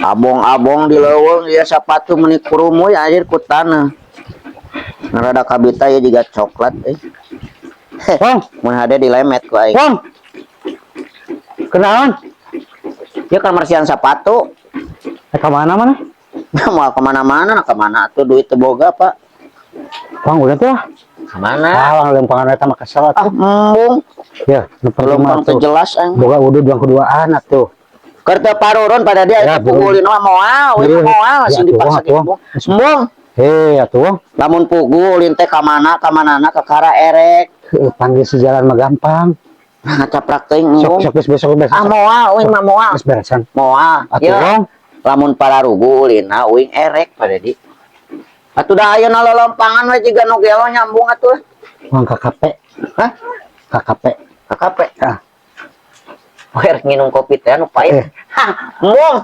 abong-abong di leuweung ya sepatu meuni kurumuy anjir ku taneuh. Rada kabita ya juga coklat Wong, mun hade dilemet ku aing. Wong. Kenaon? Ya kan marsian sepatu. Ke mana? Mau kemana-mana, kemana tuh duit teu boga, Pak. Wong udah tuh. Kemana? Wong lempangan eta mah kesel atuh. Embung. Ya, Lempang teu jelas aing. Boga udah duaan atuh. Keur teu parurun pada dia Ya, pugulin mah moal, we moal sing dipaksa gitu. Embung. Atuh Wong. Lamun pugulin teh ka manana ka kara erek. Panggil sejalan mah gampang. Ngacaprak teuing embung. Sok besok. Moal, uing mah moal. Geus beresan. Moal. Atuh Ya. Wong. Lamun pararugu ulina uing erek pada di. Atuh da ayeuna lolompangan we jiga nu gelo nyambung atuh. Wong KKP. Hah? KKP. KKP. Ah. Wer nginum kopi teh anu pahit. Hah, embung.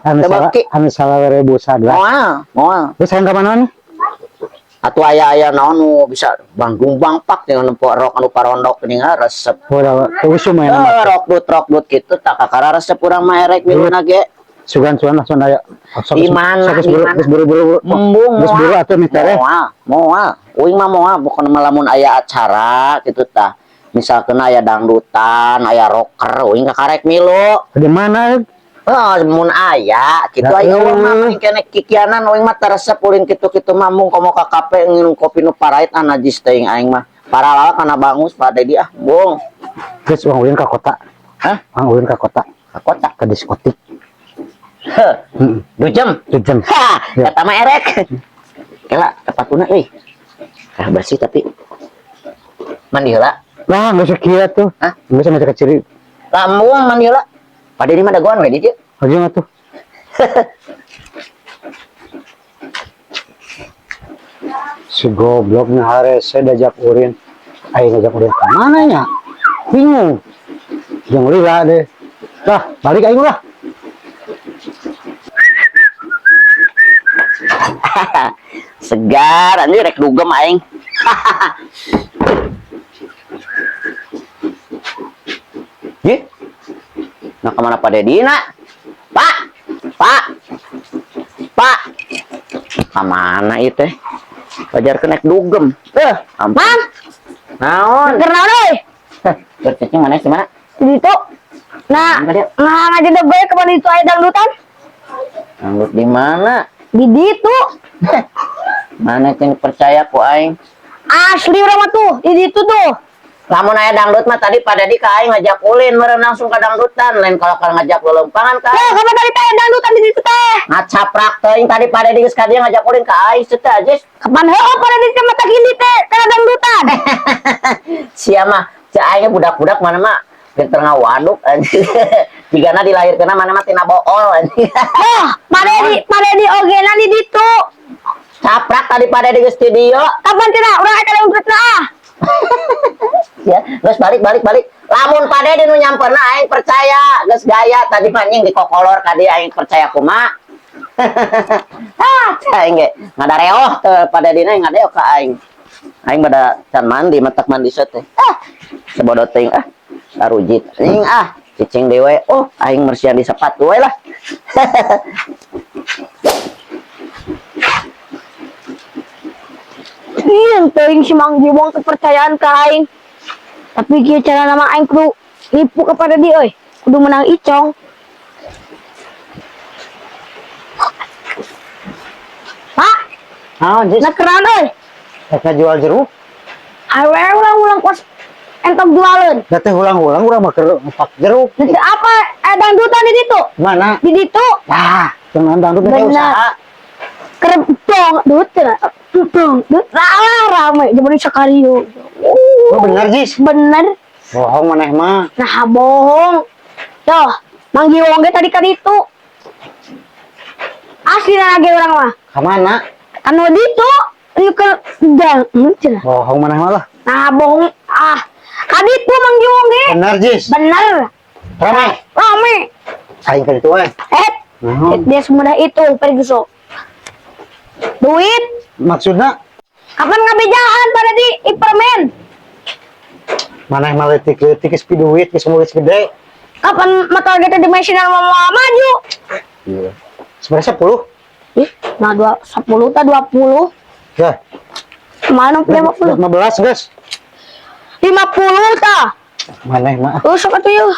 Anu salah 2011. Moal. Terus sayang ka mana nih? Atuh aya naon nu bisa banggung bangpak dengan nempo rok anu parondok geuning resep. Udah usum ya nama. Rok dut kitu tak kakara resep urang mah erek miluna ge. Sugan langsung aya. Di mana? Geus buru-buru. Embung. Geus buru atuh mitere. Moal. Uing mah moal bukan lamun aya acara kitu tah. Misalkan aya dangdutan, aya rocker, uing kakarek milu. Di mana? Mun aya kitu aya urang mah kene kikianan uing mah teresep ulin kitu-kitu mah mung komo ka kafe nginum kopi nu parait najis teuing aing mah. Paralala kana bangus pada dia, bung. Geus uang ulin ka kota. Hah? Uang ulin ka kota. Ka kota Ke diskotik. Heh. 2 jam. Ha, eta mah erek. Kela tepatuna euy. Bersih tapi mandi heula. Lah, geus kieu tuh. Hah? Geus mah keciri. Lambung mandi heula. Pada di mah dagoan we di dieu. Aja mah tuh. Si gobloknya hari saya diajak urin. Ayo ngajak urin ke mana ya? Bingung. Yang lila deh. Lah, balik aing lah. Segar anjir rek dugem aing. Ye. Nah kemana pada Dina? Pak. Kemana itu? Wajar kenek dugem. Ampun. Naon? Keur naon euy? Bercacing mana sih mana? Di ditu. Nah ngaji deh gue ke itu aya dangdutan. Dangdut di mana? Di ditu. Mana cing percaya ku aing? Asli urang mah tuh, di ditu tuh. Lamun aya dangdut mah tadi pada di ka aing ngajak ulin meureun langsung ka dangdutan, lain kalau ngajak lolompangan ka. Teh, kapan tadi teh dangdutan di ditu teh? Ngacaprak teuing tadi pada di geus ka dieu ngajak ulin ka aing teh aja. Kapan heuh pada di teh mata gini teh kana dangdutan. Sia mah, cek aing budak-budak mana mah pinter ngawaduk anjing. Jigana dilahirkeunna mana mah tina bool anjing. Pada di ogena di ditu. Caprak tadi pada di geus studio. Kapan tina urang aya dangdutna ah. Ya, geus balik. Lamun pada di nu nyamperna aing percaya, geus gaya tadi mah nying dikokolor ka dieu aing percaya kumaha. Aing ge ngadareoh teu pada dina ngadeok ka aing. Aing bada can mandi, matak mandi set teh. Sebodo teuing sarujit. Aing cicing dewe. Aing mersihan di sepatu we lah. Iya, teuing si Mang Jiwong kepercayaan ka aing. Tapi kieu cara nama aing kudu nipu kepada dia euy. Kudu menang icong. Pak, nah keran euy. Kita jual jeruk. Awe ulang kos entok jualan. Da teh ulang-ulang urang mah keur ngepak jeruk. Nanti apa? Dangdutan di ditu. Mana? Di ditu. Nah, jangan dangdut teh usaha. Kerebong, dut rame zaman sakario. Bener Jis. Bener. Bohong maneh mah. Nah bohong. Tuh, Mang Jiwong ge tadi ka ditu. Asli lagi orang mah. Ka mana? Anu ditu, ieu ke jang, cenah. Bohong maneh mah lah. Nah bohong ka ditu Mang Jiwong ge. Bener Jis. Bener. Rame. Aing ka ditu we. Dia semudah itu pergi so. Duit. Maksudna Kapan ngabejaan pada di permen? maneh mah leutik-leutik geus pi duit geus mulus gede. Kapan mata kita dimensional mau maju? Iya. Sebenarnya 10. Ih, nah 10 ta 20. Ya. Mana 50? 15, guys. 50 ta. Mana mah? Oh, sok atuh yuk.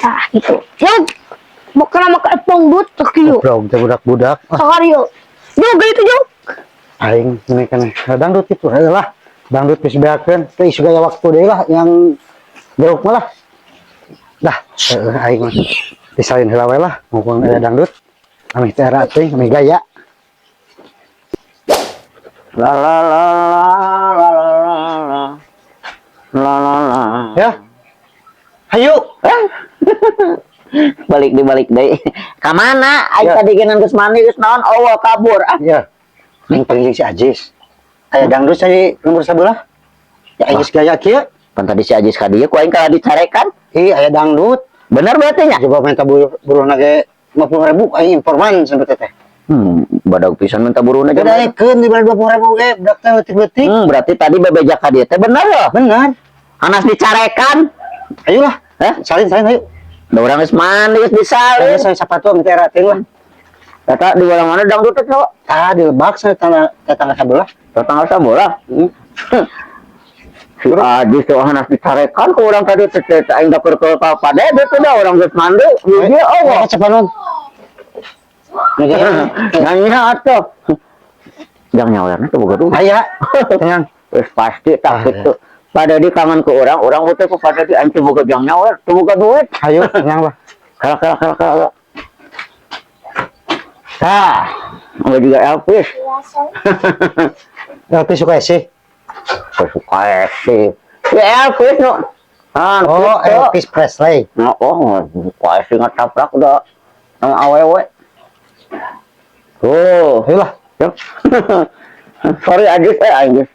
Nah, gitu. Yuk. Mau kena makan pongdut tak yuk. Goblok, teh budak-budak. Sekali yuk. Yuk, gitu yuk. Aing ini kan dangdut itu adalah dangdut geus beakeun teh gaya waktu deui lah yang jeruk malah. Dah, aing mah disalin heula we lah mumpung aya dangdut. Kami teh era teh kami gaya. La la la la la la la la la. Ya. Hayu. Balik deh. Ka mana? Aing Ya. tadi genan geus mandi geus naon Allah kabur. Ah, Ya. Ning pengen si Ajis. Aya dangdut saya nomor sebelah. Ya Ajis gaya kieu. pan tadi si Ajis ka dieu ku aing kalah dicarekan. Aya dangdut. Bener berarti nya? Coba minta buruhna ge 50.000 aing informan sampai teh. Badag pisan minta buruna Udah aja. ekeun di 20.000 ge budak teh leutik-leutik. Berarti tadi bebejak ka dieu teh bener ya? Benar. Anas dicarekan. Ayolah. Hah? Salin ayo. Da urang geus mandi geus Saya disalin. sepatu minta ratin lah. Eta di mana dangdut teh cowok. Ah, di Lebak saya tetangga sebelah. Datang asa bola. Si Ajis teh Anas dicarekan ku urang tadi teh aing da keur ka pade teh da urang geus mandi. Dia Allah. Cepanon. Nanya atuh. Jangan nyawerna tuh boga duit. Aya. Tenang. Wes pasti tak gitu. Pada di kangen ke orang butuh ku pada di ancu boga jang nyawer, tuh boga duit. Ayo, tenang lah. Kala. Tah, enggak juga Elvis. Tapi suka sih. Suka sih. Si Elvis no. Oh, Elvis Presley. No, suka sih ngetaprak udah sama awewe. Tuh, Ayolah. yuk. Sorry Ajis, Ajis.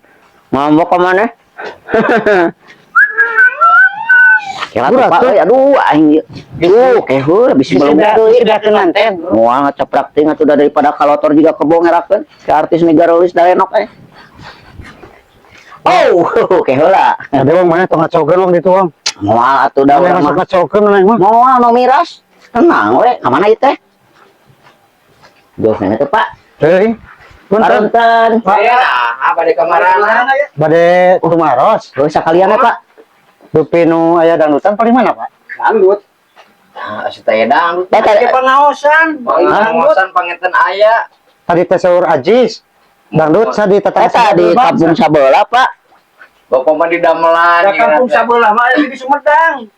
Mau kemana? Kira tuh Pak, aduh, aing keheul bisa belum Sudah kenanten. moal ngecaprak ting atuh daripada kalotor juga kebongerakeun si artis Negarolis darenok Oh, keheul lah. Ada wong mana tong ngacokeun wong ditu wong. Moal atuh da Ada urang masuk mah. ngacokeun nang mah. Moal no miras. Tenang we, ka mana ieu teh? Jauh sana teh, Pak. Teuing. Punten. Punten. Saya apa di kemaran? Bade Tumaros. Terus sakalian ya, Pak. Dupi nu aya dangdutan paling mana, Pak? Dangdut. Nah, si teh dangdut. Teh pengaosan. Pengawasan pangetan aya. Tadi teh saur Ajis. Dangdut sa di tetangga Eta di kampung sabelah, Pak. Bapak mah di damelan. Kampung sebelah mah di Sumedang.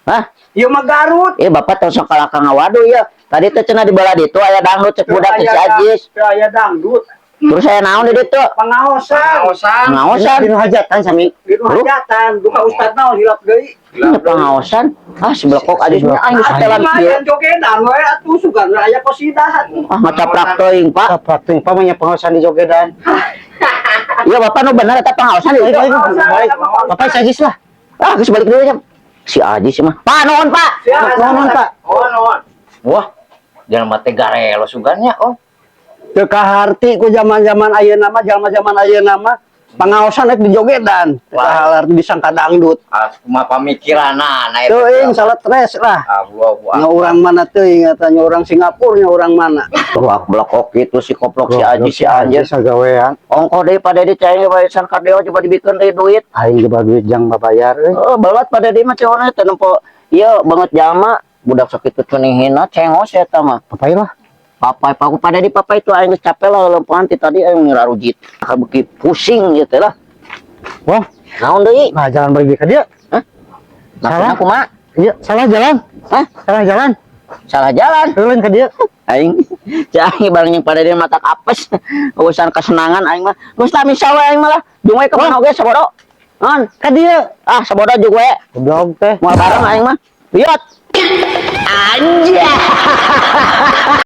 Hah? Ieu mah Garut. Bapak tong sakala ka ngawaduh ya. Tadi teh cenah di bala ditu aya dangdut cek budak teh si Ajis. Aya dangdut. Terus saya naon di ditu? Pengaosan. Pengawasan. Pengaosan. Dinu hajatan sami. Di hajatan, duka ustad naon hilap deui. Ini pengawasan. Ah, si blekok Ajis mah aing setelan Mah kieu. yang jogedan we atuh sugan aya kosidahan. Ah, ngacaprak teuing, Pak. Prakting pamanya pengaosan di Jogedan. Iya, Bapak nu bener eta pengawasan di ditu. Bapak si Ajis lah. Ah, geus balik deui ya. Si Ajis mah. Pak, nuhun, Pak. Nuhun, Pak. Oh. Wah. Jangan mati garelo sugannya, oh. Teu kaharti ku zaman-zaman ayeuna mah, zaman-zaman ayeuna mah pengaosan rek di jogedan. Teu kaharti disangka dangdut. Cuma pemikiranna na Teuing salah stres lah. Abu-abu. Nya urang mana teuing katanya orang Singapura nya urang mana. Wah, blekok itu si koplok si Ajis si Ajis. sagawean. Ongko deui pada dicaing bayasan kardeo coba dibikeun deui duit. Aing ge duit jang babayar euy. Oh, balot pada di mah cewekna teh nempo ieu banget jama budak sakitu cenihina cengos eta mah. Papai lah. Papai paku pada di papai itu aing geus capek lah lempoan ti tadi aing ngira rujit. Kabeuki pusing ieu teh lah. Wah, Naon deui? nah jalan bagi ka dia. Salah Salah. kumaha? Iya, salah jalan. Hah? Salah jalan. Salah jalan. Euleun ka dia. Aing cai bareng pada dia mata apes. Urusan kesenangan aing mah. Geus lami sawe aing mah lah. Jeung we ka mana oge sabodo. Naon? Ka dia. Ah, sabodo jeung we. Goblok teh. Moal bareng aing mah. Lihat. Anjay.